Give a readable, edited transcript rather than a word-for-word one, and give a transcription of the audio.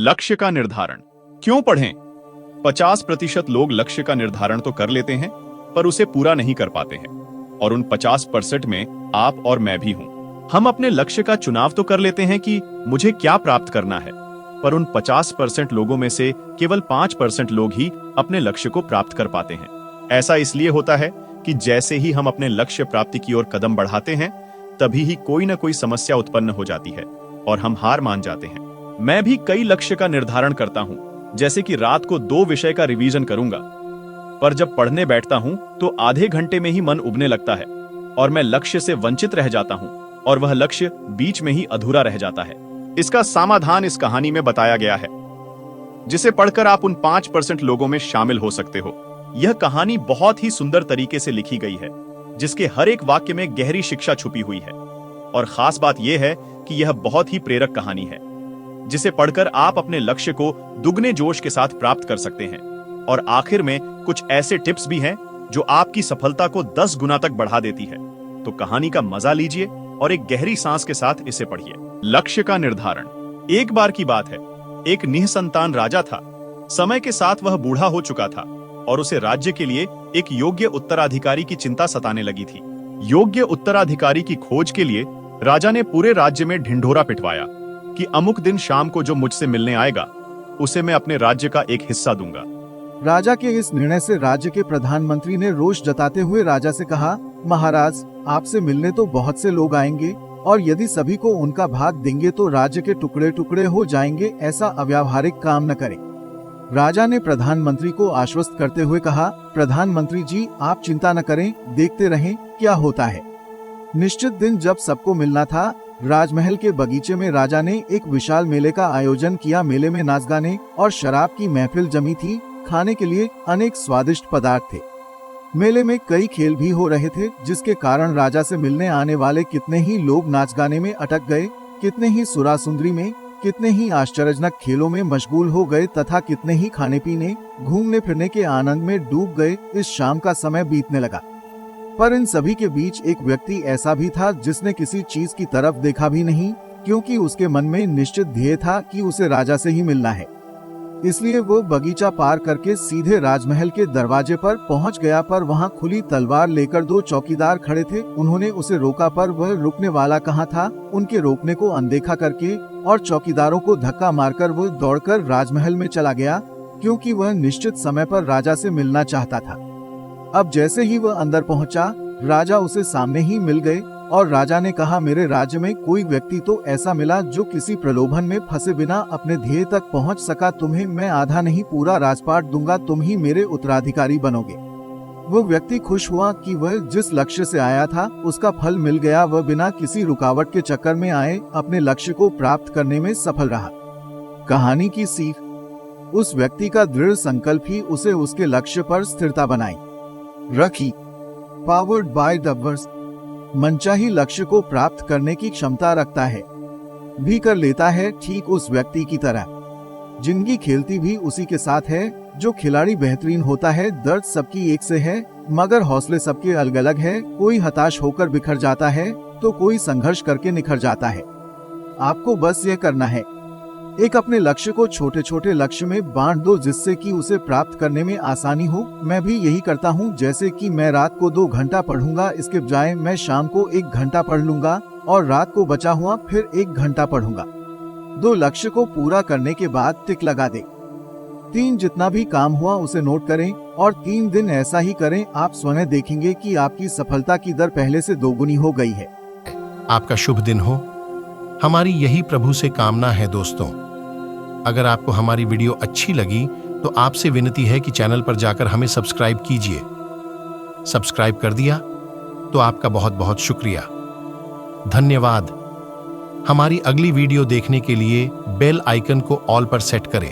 लक्ष्य का निर्धारण क्यों पढ़ें? 50% लोग लक्ष्य का निर्धारण तो कर लेते हैं पर उसे पूरा नहीं कर पाते हैं, और उन 50% में आप और मैं भी हूं। हम अपने लक्ष्य का चुनाव तो कर लेते हैं कि मुझे क्या प्राप्त करना है, पर उन 50% लोगों में से केवल 5% लोग ही अपने लक्ष्य को प्राप्त कर पाते हैं। ऐसा इसलिए होता है कि जैसे ही हम अपने लक्ष्य प्राप्ति की ओर कदम बढ़ाते हैं, तभी ही कोई न कोई समस्या उत्पन्न हो जाती है और हम हार मान जाते हैं। मैं भी कई लक्ष्य का निर्धारण करता हूं, जैसे कि रात को 2 विषय का रिवीजन करूंगा, पर जब पढ़ने बैठता हूं तो आधे घंटे में ही मन उबने लगता है और मैं लक्ष्य से वंचित रह जाता हूं और वह लक्ष्य बीच में ही अधूरा रह जाता है। इसका समाधान इस कहानी में बताया गया है, जिसे पढ़कर आप उन 5% लोगों में शामिल हो सकते हो। यह कहानी बहुत ही सुंदर तरीके से लिखी गई है, जिसके हर एक वाक्य में गहरी शिक्षा छुपी हुई है, और खास बात यह है कि यह बहुत ही प्रेरक कहानी है, जिसे पढ़कर आप अपने लक्ष्य को दुगने जोश के साथ प्राप्त कर सकते हैं। और आखिर में कुछ ऐसे टिप्स भी हैं जो आपकी सफलता को 10 गुना तक बढ़ा देती है। तो कहानी का मजा लीजिए और एक गहरी सांस के साथ इसे पढ़िए। लक्ष्य का निर्धारण। एक बार की बात है, एक निःसंतान राजा था। समय के साथ वह बूढ़ा हो चुका था और उसे राज्य के लिए एक योग्य उत्तराधिकारी की चिंता सताने लगी थी। योग्य उत्तराधिकारी की खोज के लिए राजा ने पूरे राज्य में ढिंढोरा पिटवाया कि अमुक दिन शाम को जो मुझसे मिलने आएगा, उसे मैं अपने राज्य का एक हिस्सा दूंगा। राजा के इस निर्णय से राज्य के प्रधानमंत्री ने रोष जताते हुए राजा से कहा, महाराज, आपसे मिलने तो बहुत से लोग आएंगे और यदि सभी को उनका भाग देंगे तो राज्य के टुकड़े टुकड़े हो जाएंगे। ऐसा अव्यावहारिक काम न करें। राजा ने प्रधानमंत्री को आश्वस्त करते हुए कहा, प्रधानमंत्री जी, आप चिंता न करें, देखते रहें क्या होता है। निश्चित दिन जब सबको मिलना था, राजमहल के बगीचे में राजा ने एक विशाल मेले का आयोजन किया। मेले में नाच गाने और शराब की महफिल जमी थी। खाने के लिए अनेक स्वादिष्ट पदार्थ थे। मेले में कई खेल भी हो रहे थे, जिसके कारण राजा से मिलने आने वाले कितने ही लोग नाच गाने में अटक गए, कितने ही सुरा सुंदरी में, कितने ही आश्चर्यजनक खेलों में मशगूल हो गए तथा कितने ही खाने पीने, घूमने फिरने के आनंद में डूब गए। इस शाम का समय बीतने लगा, पर इन सभी के बीच एक व्यक्ति ऐसा भी था जिसने किसी चीज की तरफ देखा भी नहीं, क्योंकि उसके मन में निश्चित ध्येय था कि उसे राजा से ही मिलना है। इसलिए वो बगीचा पार करके सीधे राजमहल के दरवाजे पर पहुंच गया, पर वहां खुली तलवार लेकर 2 चौकीदार खड़े थे। उन्होंने उसे रोका, पर वह रुकने वाला कहाँ था। उनके रोकने को अनदेखा करके और चौकीदारों को धक्का मारकर वो दौड़कर राजमहल में चला गया, क्योंकि वह निश्चित समय पर राजा से मिलना चाहता था। अब जैसे ही वह अंदर पहुंचा, राजा उसे सामने ही मिल गए और राजा ने कहा, मेरे राज्य में कोई व्यक्ति तो ऐसा मिला जो किसी प्रलोभन में फंसे बिना अपने ध्येय तक पहुंच सका। तुम्हें मैं आधा नहीं पूरा राजपाट दूंगा, तुम ही मेरे उत्तराधिकारी बनोगे। वो व्यक्ति खुश हुआ कि वह जिस लक्ष्य से आया था उसका फल मिल गया। वह बिना किसी रुकावट के चक्कर में आए अपने लक्ष्य को प्राप्त करने में सफल रहा। कहानी की सीख, उस व्यक्ति का दृढ़ संकल्प ही उसे उसके लक्ष्य पर स्थिरता बनाई रखी। पावर्ड बाय डबवर्स मनचाही लक्ष्य को प्राप्त करने की क्षमता रखता है, भी कर लेता है, ठीक उस व्यक्ति की तरह। जिंदगी खेलती भी उसी के साथ है। जो खिलाड़ी बेहतरीन होता है, दर्द सबकी एक से है, मगर हौसले सबके अलग अलग है। कोई हताश होकर बिखर जाता है तो कोई संघर्ष करके निखर जाता है। आपको बस यह करना है, एक अपने लक्ष्य को छोटे छोटे लक्ष्य में बांट दो, जिससे कि उसे प्राप्त करने में आसानी हो। मैं भी यही करता हूँ, जैसे कि मैं रात को 2 घंटा पढ़ूंगा, इसके बजाय मैं शाम को 1 घंटा पढ़ लूंगा और रात को बचा हुआ फिर 1 घंटा पढ़ूंगा। 2 लक्ष्य को पूरा करने के बाद टिक लगा दे। 3 जितना भी काम हुआ उसे नोट करें और 3 दिन ऐसा ही करें। आप स्वयं देखेंगे कि आपकी सफलता की दर पहले से 2 गुनी हो गई है। आपका शुभ दिन हो, हमारी यही प्रभु से कामना है। दोस्तों, अगर आपको हमारी वीडियो अच्छी लगी तो आपसे विनती है कि चैनल पर जाकर हमें सब्सक्राइब कीजिए। सब्सक्राइब कर दिया तो आपका बहुत बहुत शुक्रिया, धन्यवाद। हमारी अगली वीडियो देखने के लिए बेल आइकन को ऑल पर सेट करें।